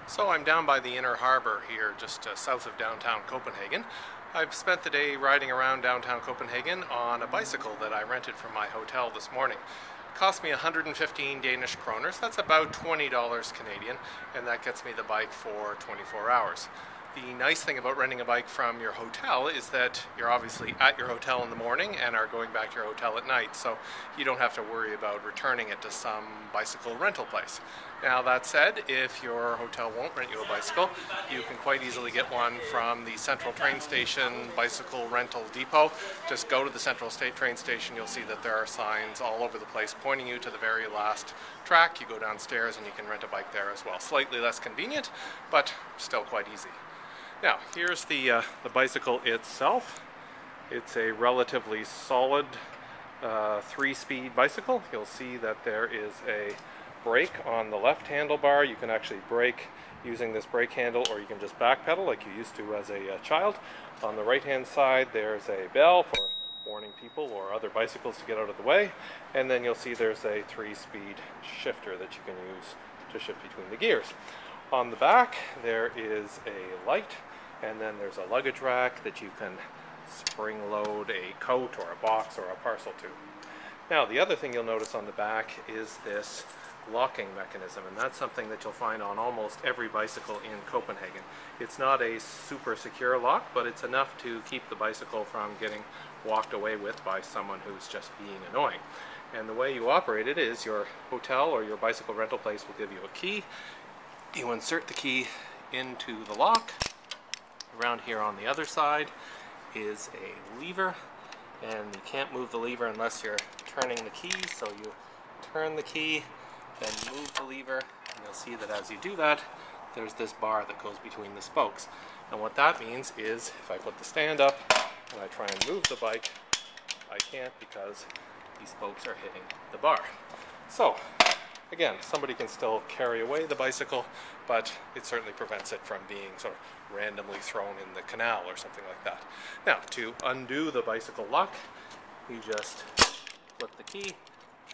So I'm down by the inner harbor here, just south of downtown Copenhagen. I've spent the day riding around downtown Copenhagen on a bicycle that I rented from my hotel this morning. It cost me 115 Danish kroners, that's about $20 Canadian, and that gets me the bike for 24 hours. The nice thing about renting a bike from your hotel is that you're obviously at your hotel in the morning and are going back to your hotel at night, so you don't have to worry about returning it to some bicycle rental place. Now that said, if your hotel won't rent you a bicycle, you can quite easily get one from the Central Train Station Bicycle Rental Depot. Just go to the Central State Train Station, you'll see that there are signs all over the place pointing you to the very last track. You go downstairs and you can rent a bike there as well. Slightly less convenient, but still quite easy. Now, here's the bicycle itself. It's a relatively solid 3-speed bicycle. You'll see that there is a brake on the left handlebar. You can actually brake using this brake handle, or you can just backpedal like you used to as a child. On the right hand side there's a bell for warning people or other bicycles to get out of the way, and then you'll see there's a 3-speed shifter that you can use to shift between the gears. On the back there is a light, and then there's a luggage rack that you can spring load a coat or a box or a parcel to. Now the other thing you'll notice on the back is this locking mechanism, and that's something that you'll find on almost every bicycle in Copenhagen. It's not a super secure lock, but it's enough to keep the bicycle from getting walked away with by someone who's just being annoying. And the way you operate it is your hotel or your bicycle rental place will give you a key. You insert the key into the lock. Around here on the other side is a lever, and you can't move the lever unless you're turning the key, so you turn the key, then move the lever, and you'll see that as you do that, there's this bar that goes between the spokes. And what that means is, if I put the stand up and I try and move the bike, I can't because these spokes are hitting the bar. So, again, somebody can still carry away the bicycle, but it certainly prevents it from being sort of randomly thrown in the canal or something like that. Now, to undo the bicycle lock, you just flip the key,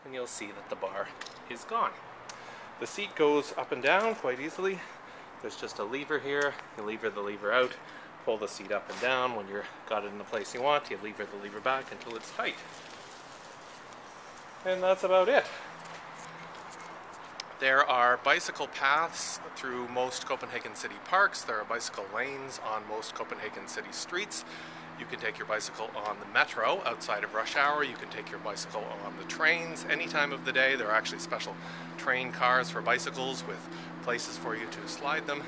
and you'll see that the bar is gone. The seat goes up and down quite easily. There's just a lever here. You lever the lever out, pull the seat up and down. When you've got it in the place you want, you lever the lever back until it's tight. And that's about it. There are bicycle paths through most Copenhagen city parks. There are bicycle lanes on most Copenhagen city streets. You can take your bicycle on the metro outside of rush hour. You can take your bicycle on the trains any time of the day. There are actually special train cars for bicycles with places for you to slide them.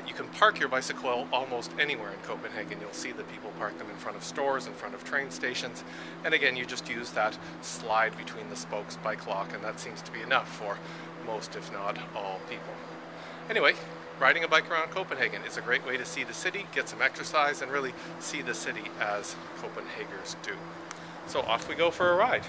You can park your bicycle almost anywhere in Copenhagen. You'll see that people park them in front of stores, in front of train stations. And again, you just use that slide between the spokes bike lock, and that seems to be enough for most, if not all, people. Anyway, riding a bike around Copenhagen is a great way to see the city, get some exercise, and really see the city as Copenhagers do. So off we go for a ride.